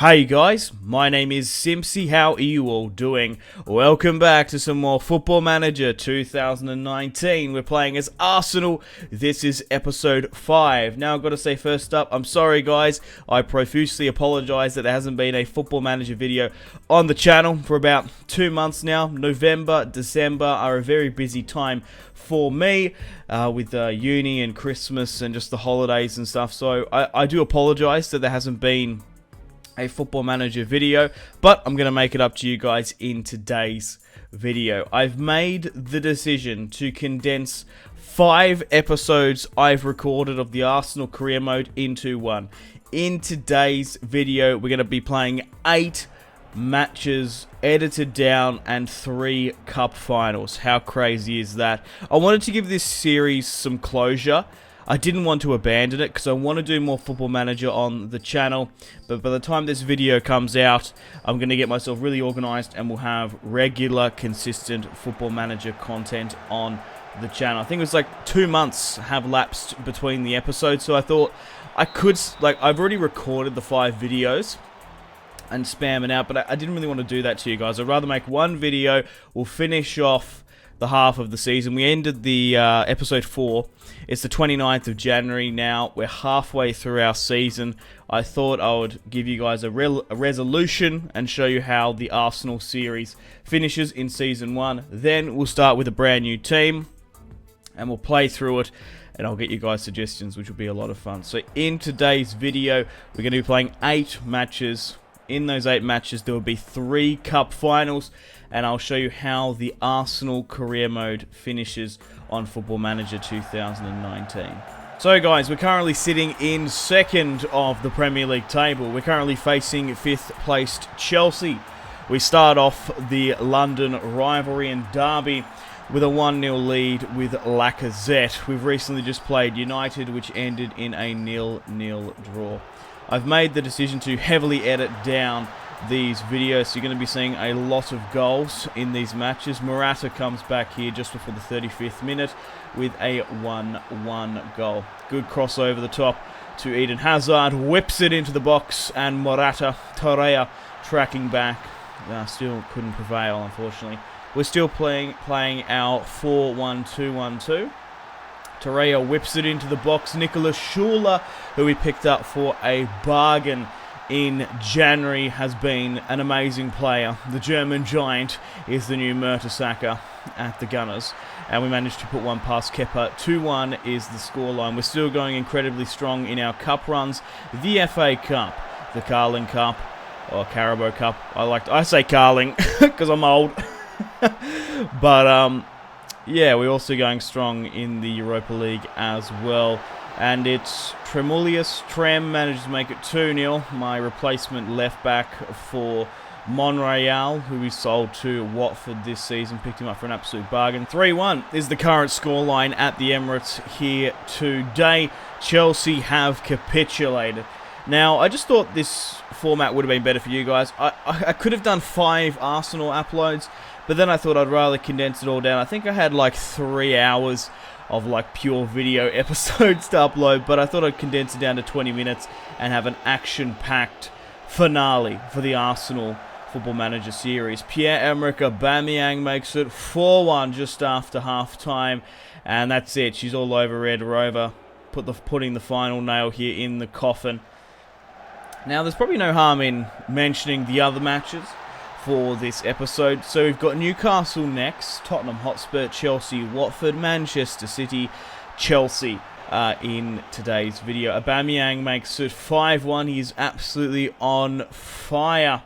Hey guys, my name is Simpzy. How are you all doing? Welcome back to some more Football Manager 2019. We're playing as Arsenal. This is episode 5. Now I've got to say first up, I'm sorry guys. I profusely apologize that there hasn't been a Football Manager video on the channel for about 2 months now. November, December are a very busy time for me with uni and Christmas and just the holidays and stuff. So I do apologize that there hasn't been a Football Manager video, but I'm going to make it up to you guys in today's video. I've made the decision to condense 5 episodes I've recorded of the Arsenal career mode into one. In today's video, we're going to be playing 8 matches edited down and 3 cup finals. How crazy is that? I wanted to give this series some closure. I didn't want to abandon it because I want to do more Football Manager on the channel, but by the time this video comes out, I'm going to get myself really organized and we'll have regular, consistent Football Manager content on the channel. I think it was like 2 months have lapsed between the episodes, so I thought I could, I've already recorded the 5 videos and spam it out, but I didn't really want to do that to you guys. I'd rather make one video. We'll finish off the half of the season. We ended the episode 4. It's the 29th of January now. We're halfway through our season. I thought I would give you guys a resolution and show you how the Arsenal series finishes in season 1. Then we'll start with a brand new team and we'll play through it, and I'll get you guys suggestions, which will be a lot of fun. So in today's video, we're going to be playing 8 matches. In those 8 matches, there will be 3 cup finals, and I'll show you how the Arsenal career mode finishes on Football Manager 2019. So guys, we're currently sitting in 2nd of the Premier League table. We're currently facing 5th placed Chelsea. We start off the London rivalry and derby with a 1-0 lead with Lacazette. We've recently just played United, which ended in a 0-0 draw. I've made the decision to heavily edit down these videos, so you're going to be seeing a lot of goals in these matches. Morata comes back here just before the 35th minute with a 1-1 goal. Good cross over the top to Eden Hazard, whips it into the box, and Morata, Torreira tracking back. Still couldn't prevail, unfortunately. We're still playing our 4-1-2-1-2. Torreira whips it into the box. Nicolas Schuler, who we picked up for a bargain in January, has been an amazing player. The German giant is the new Mertesacker at the Gunners. And we managed to put one past Kepa. 2-1 is the scoreline. We're still going incredibly strong in our cup runs. The FA Cup, the Carling Cup, or Carabao Cup. I say Carling because I'm old. But yeah, we're also going strong in the Europa League as well. And it's Trem manages to make it 2-0. My replacement left back for Monreal, who we sold to Watford this season, picked him up for an absolute bargain. 3-1 is the current scoreline at the Emirates here today. Chelsea have capitulated. Now, I just thought this format would have been better for you guys. I could have done 5 Arsenal uploads, but then I thought I'd rather condense it all down. I think I had like 3 hours of like pure video episodes to upload, but I thought I'd condense it down to 20 minutes and have an action-packed finale for the Arsenal Football Manager series. Pierre-Emerick Aubameyang makes it 4-1 just after half-time, and that's it. She's all over Red Rover, putting the final nail here in the coffin. Now, there's probably no harm in mentioning the other matches for this episode. So we've got Newcastle next, Tottenham Hotspur, Chelsea, Watford, Manchester City, Chelsea in today's video. Aubameyang makes it 5-1. He's absolutely on fire.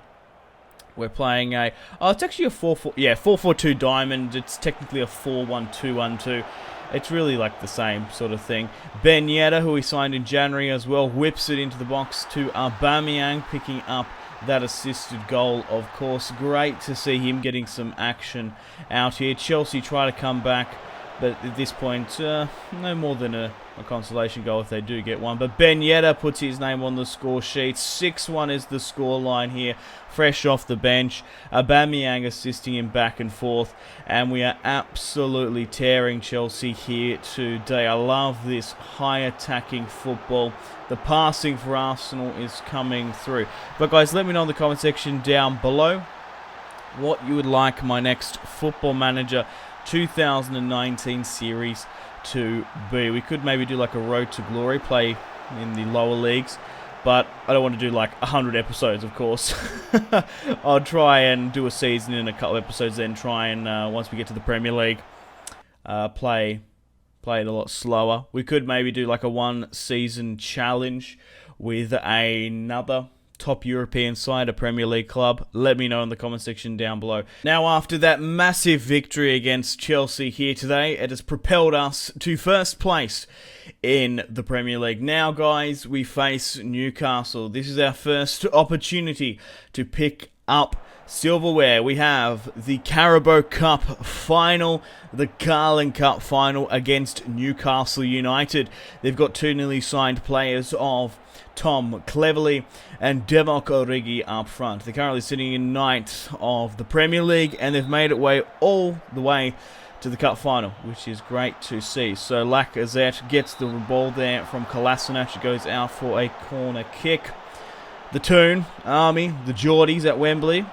We're playing it's actually a 4-4-2 diamond. It's technically a 4-1-2-1-2. It's really like the same sort of thing. Ben Yedder, who we signed in January as well, whips it into the box to Aubameyang, picking up that assisted goal, of course. Great to see him getting some action out here. Chelsea try to come back But at this point, no more than a consolation goal if they do get one. But Ben Yedder puts his name on the score sheet. 6-1 is the scoreline here, fresh off the bench. Aubameyang assisting him back and forth. And we are absolutely tearing Chelsea here today. I love this high attacking football. The passing for Arsenal is coming through. But guys, let me know in the comment section down below what you would like my next Football Manager 2019 series to be. We could maybe do like a Road to Glory, play in the lower leagues, but I don't want to do like 100 episodes, of course. I'll try and do a season in a couple of episodes, then try and once we get to the Premier League, play it a lot slower. We could maybe do like a one season challenge with another top European side, a Premier League club. Let me know in the comment section down below. Now, after that massive victory against Chelsea here today, it has propelled us to first place in the Premier League. Now, guys, we face Newcastle. This is our first opportunity to pick up silverware. We have the Carabao Cup final, the Carling Cup final against Newcastle United. They've got two newly signed players of Tom Cleverley and Divock Origi up front. They're currently sitting in ninth of the Premier League, and they've made it way all the way to the cup final, which is great to see. So Lacazette gets the ball there from Kolasinac. It goes out for a corner kick. The Toon Army, the Geordies at Wembley,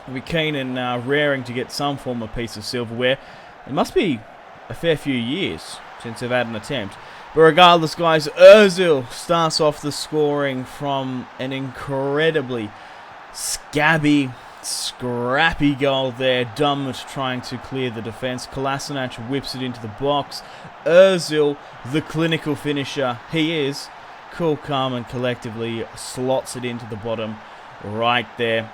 will be keen and raring to get some form of piece of silverware. It must be a fair few years since they've had an attempt. But regardless, guys, Ozil starts off the scoring from an incredibly scrappy goal there. Dummett trying to clear the defence. Kolasinac whips it into the box. Ozil, the clinical finisher he is, cool, calm and collectively slots it into the bottom right there.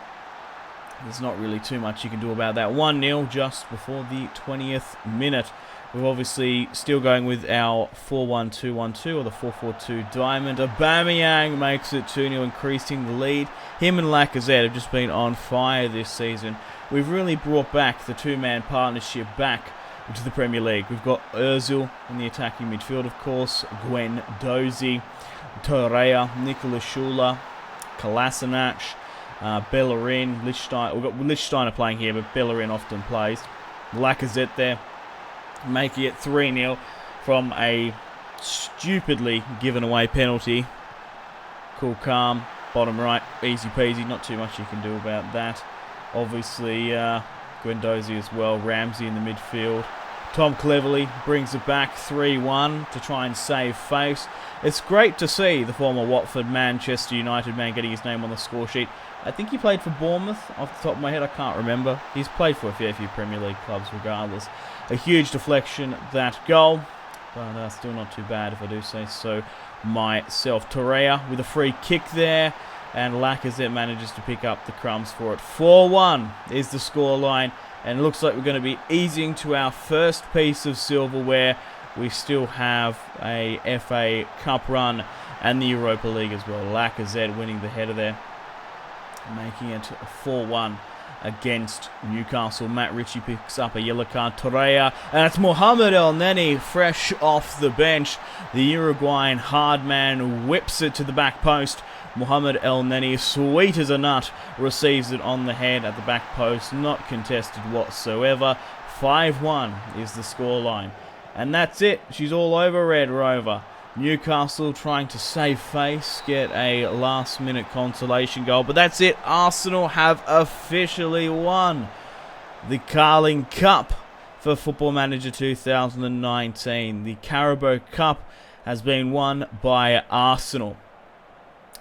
There's not really too much you can do about that. 1-0 just before the 20th minute. We're obviously still going with our 4-1-2-1-2 or the 4-4-2 diamond. Aubameyang makes it 2-0, increasing the lead. Him and Lacazette have just been on fire this season. We've really brought back the two-man partnership back into the Premier League. We've got Ozil in the attacking midfield, of course, Gwen Dozy, Torreira, Nicolas Schüller, Kolasinac, Bellerin, Lichtsteiner. We've got Lichtsteiner playing here, but Bellerin often plays. Lacazette there, making it 3-0 from a stupidly given away penalty. Cool, calm, bottom right, easy peasy, not too much you can do about that. Obviously, Guendouzi as well, Ramsey in the midfield. Tom Cleverley brings it back 3-1 to try and save face. It's great to see the former Watford, Manchester United man getting his name on the score sheet. I think he played for Bournemouth, off the top of my head, I can't remember. He's played for a fair few Premier League clubs regardless. A huge deflection, that goal, but still not too bad if I do say so myself. Torreira with a free kick there, and Lacazette manages to pick up the crumbs for it. 4-1 is the scoreline, and it looks like we're going to be easing to our first piece of silverware. We still have a FA Cup run and the Europa League as well. Lacazette winning the header there, making it 4-1 against Newcastle. Matt Ritchie picks up a yellow card. Torreira, and it's Mohamed El Neni fresh off the bench. The Uruguayan hard man whips it to the back post. Mohamed El Neni, sweet as a nut, receives it on the head at the back post. Not contested whatsoever. 5-1 is the scoreline. And that's it. She's all over Red Rover. Newcastle trying to save face, get a last-minute consolation goal. But that's it. Arsenal have officially won the Carling Cup for Football Manager 2019. The Carabao Cup has been won by Arsenal.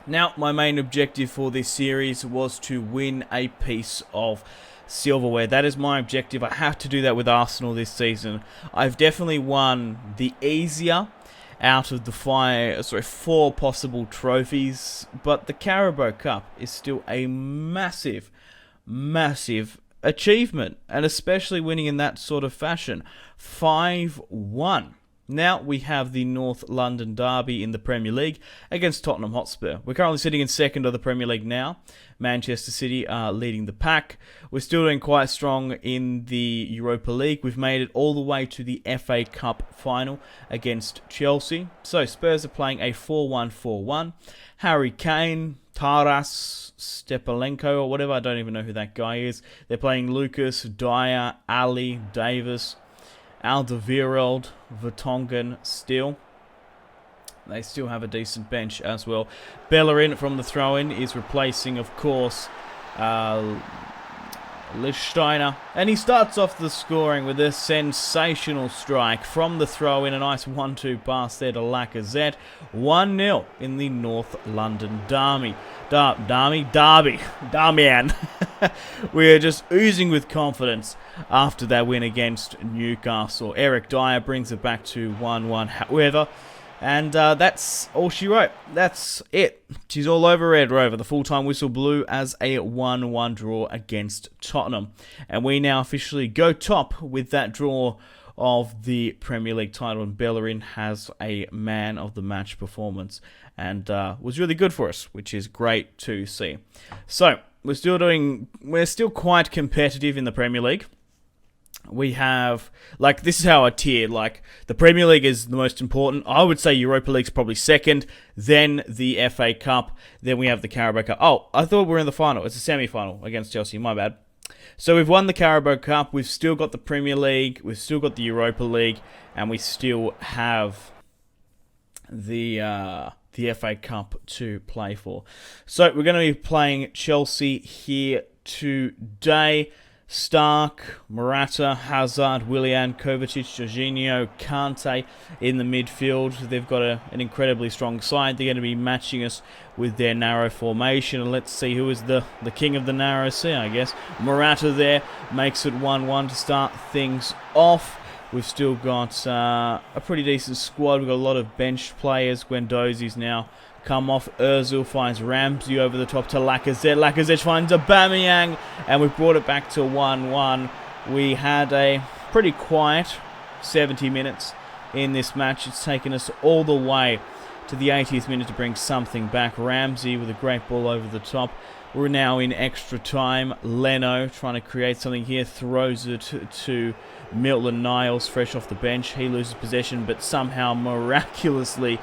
Now, my main objective for this series was to win a piece of silverware. That is my objective. I have to do that with Arsenal this season. I've definitely won the easier out of the four possible trophies, but the Carabao Cup is still a massive achievement, and especially winning in that sort of fashion. 5-1 Now we have the North London derby in the Premier League against Tottenham Hotspur. We're currently sitting in second of the Premier League now. Manchester City are leading the pack. We're still doing quite strong in the Europa League. We've made it all the way to the FA Cup final against Chelsea. So Spurs are playing a 4-1-4-1. Harry Kane, Taras, Stepalenko, or whatever, I don't even know who that guy is. They're playing Lucas, Dyer, Ali, Davis, Alderweireld, Vertonghen still. They still have a decent bench as well. Bellerin from the throw-in is replacing, of course, Lichtsteiner. And he starts off the scoring with a sensational strike from the throw-in. A nice 1-2 pass there to Lacazette. 1-0 in the North London derby. Darmian. We are just oozing with confidence after that win against Newcastle. Eric Dyer brings it back to 1-1, however. And that's all she wrote. That's it. She's all over Red Rover. The full-time whistle blew as a 1-1 draw against Tottenham. And we now officially go top with that draw of the Premier League title. And Bellerin has a man of the match performance. And was really good for us, which is great to see. So, we're still quite competitive in the Premier League. We have, this is how I tiered, the Premier League is the most important. I would say Europa League's probably second, then the FA Cup, then we have the Carabao Cup. Oh, I thought we were in the final. It's a semi-final against Chelsea, my bad. So we've won the Carabao Cup, we've still got the Premier League, we've still got the Europa League, and we still have the FA Cup to play for. So we're going to be playing Chelsea here today. Stark, Morata, Hazard, Willian, Kovacic, Jorginho, Kante in the midfield. They've got an incredibly strong side. They're going to be matching us with their narrow formation. And let's see who is the king of the narrow sea, I guess. Morata there makes it 1-1 to start things off. We've still got a pretty decent squad. We've got a lot of bench players. Guendouzi's now come off. Ozil finds Ramsey over the top to Lacazette. Lacazette finds Aubameyang, and we've brought it back to 1-1. We had a pretty quiet 70 minutes in this match. It's taken us all the way to the 80th minute to bring something back. Ramsey with a great ball over the top. We're now in extra time. Leno trying to create something here, throws it to Maitland-Niles fresh off the bench. He loses possession, but somehow miraculously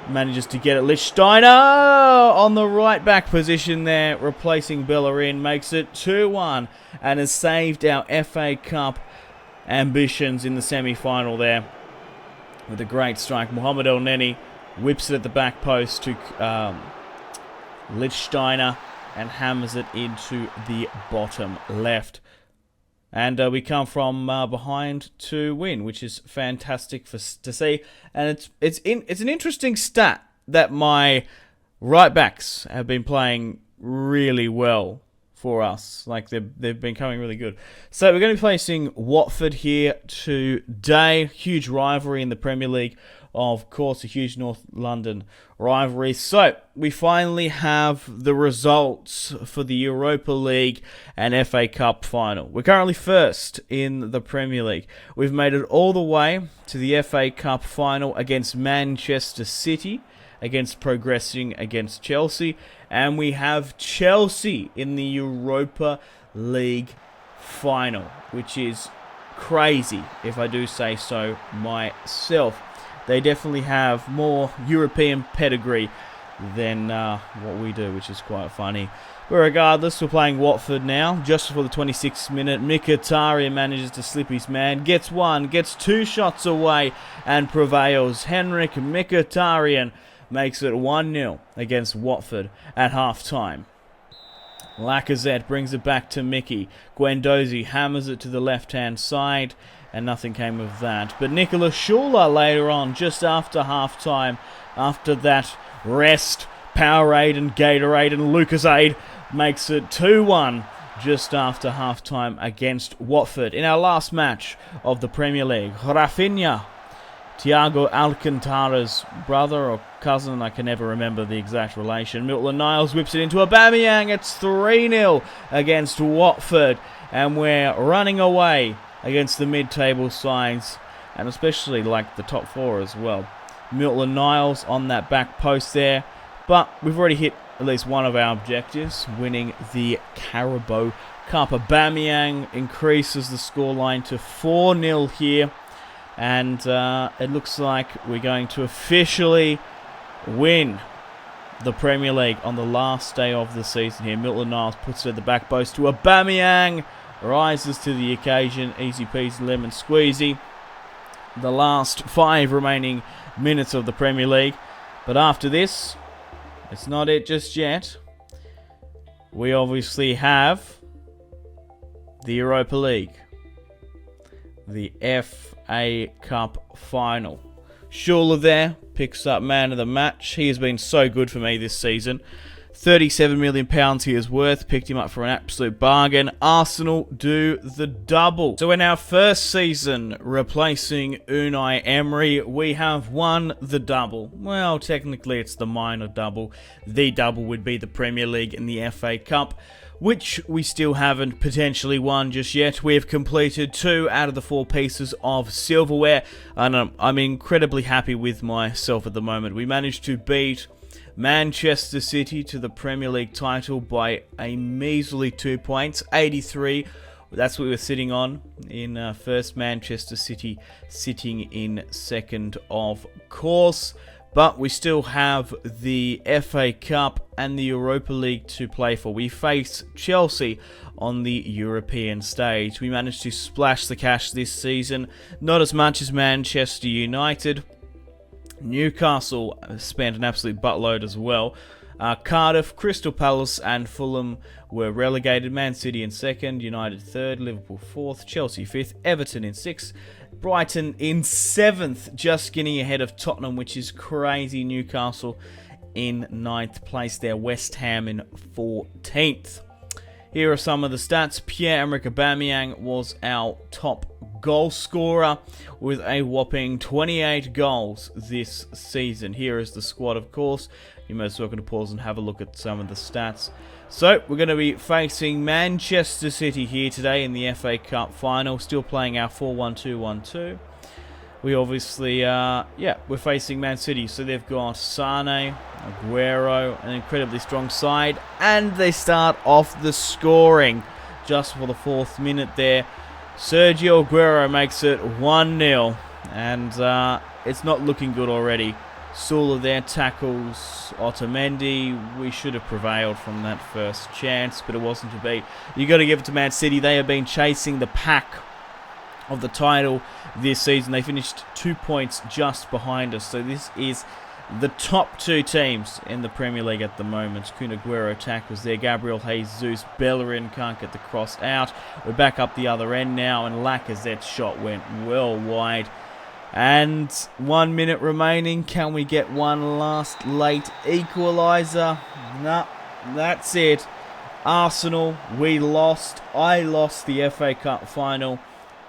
manages to get it. Lichtsteiner on the right back position there, replacing Bellerin, makes it 2-1 and has saved our FA Cup ambitions in the semi-final there with a great strike. Mohamed El Neni whips it at the back post to Lichtsteiner and hammers it into the bottom left. And we come from behind to win, which is fantastic to see. And it's an interesting stat that my right backs have been playing really well for us. They've been coming really good. So we're going to be facing Watford here today. Huge rivalry in the Premier League. Of course, a huge North London rivalry. So, we finally have the results for the Europa League and FA Cup final. We're currently first in the Premier League. We've made it all the way to the FA Cup final against Manchester City, against progressing against Chelsea, and we have Chelsea in the Europa League final, which is crazy, if I do say so myself. They definitely have more European pedigree than what we do, which is quite funny. But regardless, we're playing Watford now. Just before the 26th minute, Mkhitaryan manages to slip his man. Gets one, gets two shots away, and prevails. Henrik Mkhitaryan makes it 1-0 against Watford at half-time. Lacazette brings it back to Mickey. Guendouzi hammers it to the left-hand side, and nothing came of that. But Nicolas Schuler later on, just after half-time, after that rest, Powerade and Gatorade and Lucasade, makes it 2-1 just after half-time against Watford. In our last match of the Premier League, Rafinha, Thiago Alcantara's brother or cousin, I can never remember the exact relation. Maitland-Niles whips it into Aubameyang. It's 3-0 against Watford, and we're running away against the mid-table sides and especially like the top four as well. Maitland-Niles on that back post there, but we've already hit at least one of our objectives, winning the Carabao Cup. Aubameyang increases the scoreline to 4-0 here, and it looks like we're going to officially win the Premier League on the last day of the season here. Maitland-Niles puts it at the back post to Aubameyang, rises to the occasion, easy peasy lemon squeezy. The last 5 remaining minutes of the Premier League, but after this, it's not it just yet. We obviously have the Europa League, the FA Cup final. Schuler there picks up man of the match. He has been so good for me this season. £37 million he is worth. Picked him up for an absolute bargain. Arsenal do the double. So in our first season replacing Unai Emery, we have won the double. Well, technically it's the minor double. The double would be the Premier League and the FA Cup, which we still haven't potentially won just yet. We have completed 2 out of the 4 pieces of silverware, and I'm incredibly happy with myself at the moment. We managed to beat Manchester City to the Premier League title by a measly 2 points, 83. That's what we were sitting on in first. Manchester City sitting in second, of course. But we still have the FA Cup and the Europa League to play for. We face Chelsea on the European stage. We managed to splash the cash this season, not as much as Manchester United. Newcastle spent an absolute buttload as well. Cardiff, Crystal Palace and Fulham were relegated. Man City in second, United third, Liverpool fourth, Chelsea fifth, Everton in sixth, Brighton in 7th, just getting ahead of Tottenham, which is crazy. Newcastle in 9th place there, West Ham in 14th. Here are some of the stats. Pierre-Emerick Aubameyang was our top goal scorer with a whopping 28 goals this season. Here is the squad, of course. You're most welcome to pause and have a look at some of the stats. So, we're going to be facing Manchester City here today in the FA Cup final. Still playing our 4-1-2-1-2. We obviously, we're facing Man City. So they've got Sane, Aguero, an incredibly strong side. And they start off the scoring just for the 4th minute there. Sergio Aguero makes it 1-0. And it's not looking good already. Sula there tackles Otamendi. We should have prevailed from that first chance, but it wasn't to be. You got to give it to Man City. They have been chasing the pack of the title this season. They finished 2 points just behind us. So this is the top 2 teams in the Premier League at the moment. Kun Aguero tackles there. Gabriel Jesus, Bellerin can't get the cross out. We're back up the other end now, and Lacazette's shot went well wide. And 1 minute remaining. Can we get one last late equaliser? No, that's it. Arsenal, we lost. I lost the FA Cup final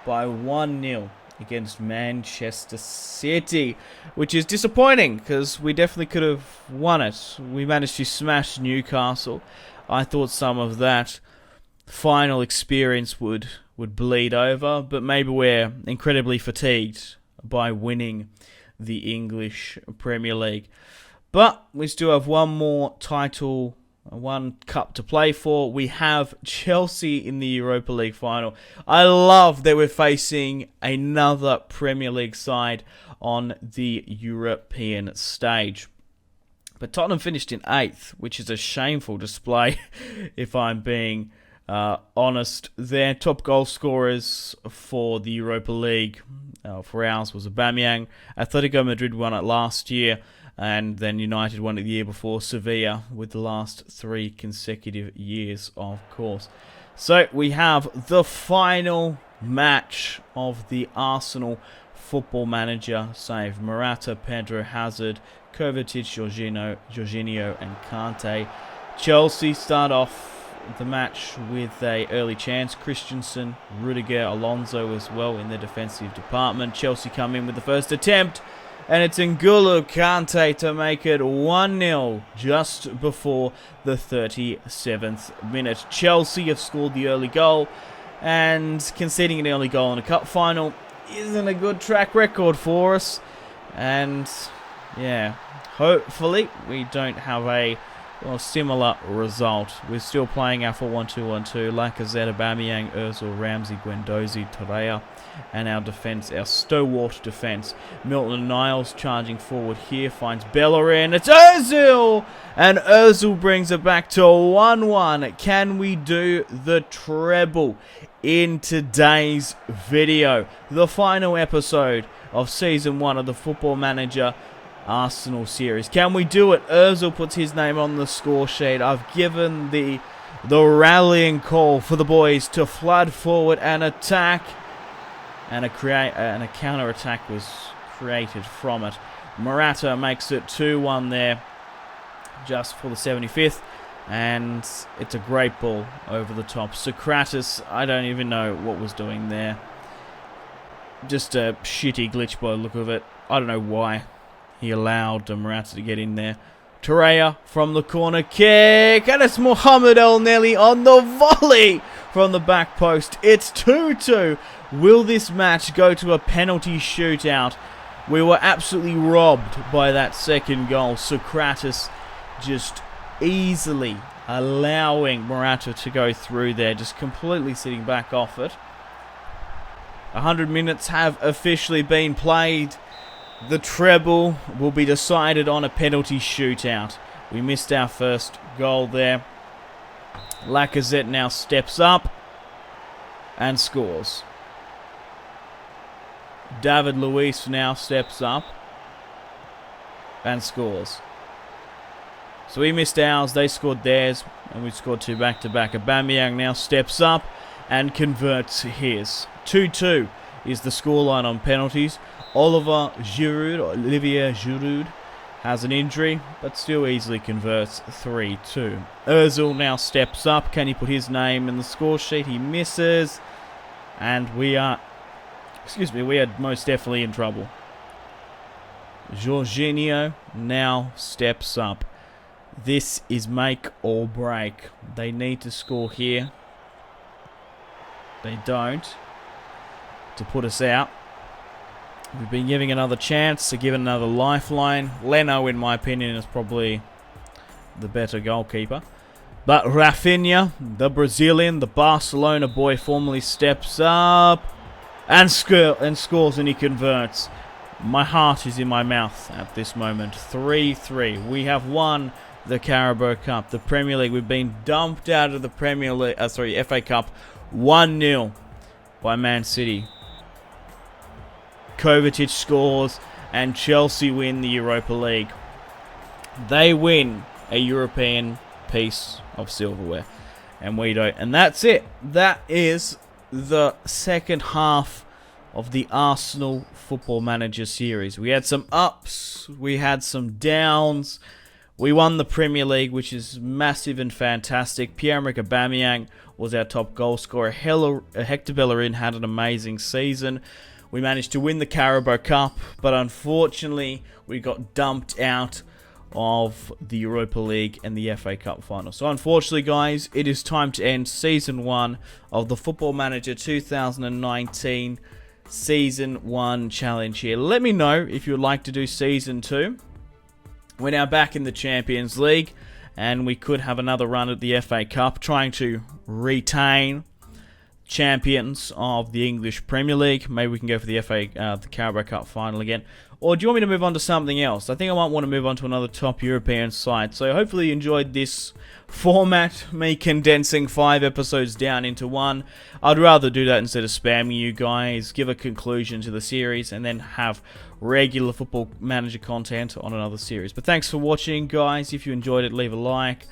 by 1-0 against Manchester City, which is disappointing because we definitely could have won it. We managed to smash Newcastle. I thought some of that final experience would bleed over, but maybe we're incredibly fatigued by winning the English Premier League. But we still have one more title, one cup to play for. We have Chelsea in the Europa League final. I love that we're facing another Premier League side on the European stage. But Tottenham finished in 8th, which is a shameful display if I'm being honest. Their top goal scorers for the Europa League for ours was Aubameyang. Atletico Madrid won it last year, and then United won it the year before. Sevilla with the last 3 consecutive years, of course. So we have the final match of the Arsenal Football Manager save. Morata, Pedro, Hazard, Kovacic, Jorginho and Kante. Chelsea start off the match with a early chance. Christensen, Rudiger, Alonso as well in the defensive department. Chelsea come in with the first attempt, and it's N'Golo Kante to make it 1-0 just before the 37th minute. Chelsea have scored the early goal, and conceding an early goal in a cup final isn't a good track record for us. And yeah, hopefully we don't have a similar result. We're still playing our 4-1-2-1-2. Lacazette, Aubameyang, Ozil, Ramsey, Guendouzi, Torreira. And our defence, our stalwart defence. Milton Niles charging forward here, finds Bellerin. It's Ozil! And Ozil brings it back to 1-1. Can we do the treble in today's video? The final episode of Season 1 of the Football Manager Arsenal series. Can we do it? Ozil puts his name on the score sheet. I've given the rallying call for the boys to flood forward and attack. And a counter-attack was created from it. Morata makes it 2-1 there, just for the 75th. And it's a great ball over the top. Socrates, I don't even know what was doing there. Just a shitty glitch by the look of it. I don't know why he allowed Morata to get in there. Torreira from the corner kick. And it's Mohamed El Neni on the volley from the back post. It's 2-2. Will this match go to a penalty shootout? We were absolutely robbed by that second goal. Socrates just easily allowing Morata to go through there, just completely sitting back off it. 100 minutes have officially been played. The treble will be decided on a penalty shootout. We missed our first goal there. Lacazette now steps up and scores. David Luiz now steps up and scores. So we missed ours, they scored theirs, and we scored two back-to-back. Aubameyang now steps up and converts his. 2-2 is the scoreline on penalties. Olivier Giroud has an injury, but still easily converts 3-2. Ozil now steps up. Can he put his name in the score sheet? He misses. And we are most definitely in trouble. Jorginho now steps up. This is make or break. They need to score here. They don't. To put us out. We've been giving another chance to give another lifeline. Leno, in my opinion, is probably the better goalkeeper. But Rafinha, the Brazilian, the Barcelona boy, formally steps up and scores, and he converts. My heart is in my mouth at this moment. 3-3. We have won the Carabao Cup, the Premier League. We've been dumped out of the FA Cup 1-0 by Man City. Kovacic scores and Chelsea win the Europa League. They win a European piece of silverware and we don't. And that's it. That is the second half of the Arsenal Football Manager series. We had some ups, we had some downs. We won the Premier League, which is massive and fantastic. Pierre-Emerick Aubameyang was our top goal scorer. Hector Bellerin had an amazing season. We managed to win the Carabao Cup, but unfortunately, we got dumped out of the Europa League and the FA Cup final. So unfortunately, guys, it is time to end Season 1 of the Football Manager 2019 Season 1 Challenge here. Let me know if you would like to do Season 2. We're now back in the Champions League, and we could have another run at the FA Cup, trying to retain champions of the English Premier League. Maybe we can go for the Carabao Cup final again. Or do you want me to move on to something else? I think I might want to move on to another top European side. So hopefully you enjoyed this format, me condensing 5 episodes down into one. I'd rather do that instead of spamming you guys, give a conclusion to the series, and then have regular Football Manager content on another series. But thanks for watching, guys. If you enjoyed it, leave a like.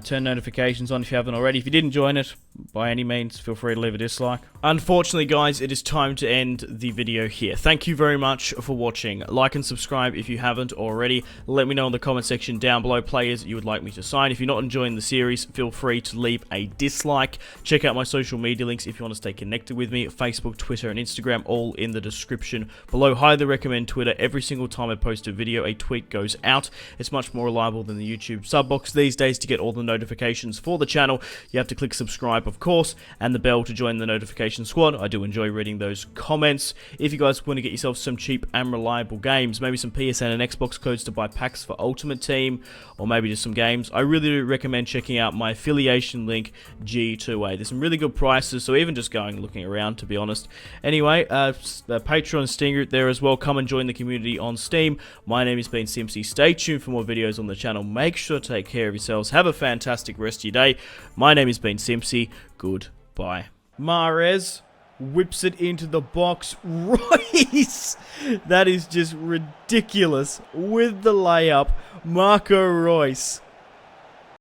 Turn notifications on if you haven't already. If you didn't join it, by any means, feel free to leave a dislike. Unfortunately, guys, it is time to end the video here. Thank you very much for watching. Like and subscribe if you haven't already. Let me know in the comment section down below players you would like me to sign. If you're not enjoying the series, feel free to leave a dislike. Check out my social media links if you want to stay connected with me. Facebook, Twitter, and Instagram, all in the description below. Highly recommend Twitter. Every single time I post a video, a tweet goes out. It's much more reliable than the YouTube sub box these days. To get all the notifications for the channel, you have to click subscribe, of course, and the bell to join the notification squad. I do enjoy reading those comments. If you guys want to get yourself some cheap and reliable games, maybe some PSN and Xbox codes to buy packs for Ultimate Team, or maybe just some games, I really do recommend checking out my affiliation link, G2A. There's some really good prices, so even just going looking around, to be honest. Anyway, the Patreon Steam group there as well. Come and join the community on Steam. My name has been Simpzy. Stay tuned for more videos on the channel. Make sure to take care of yourselves. Have a fantastic rest of your day. My name has been Simpzy. Goodbye. Mahrez whips it into the box. Royce! That is just ridiculous. With the layup, Marco Royce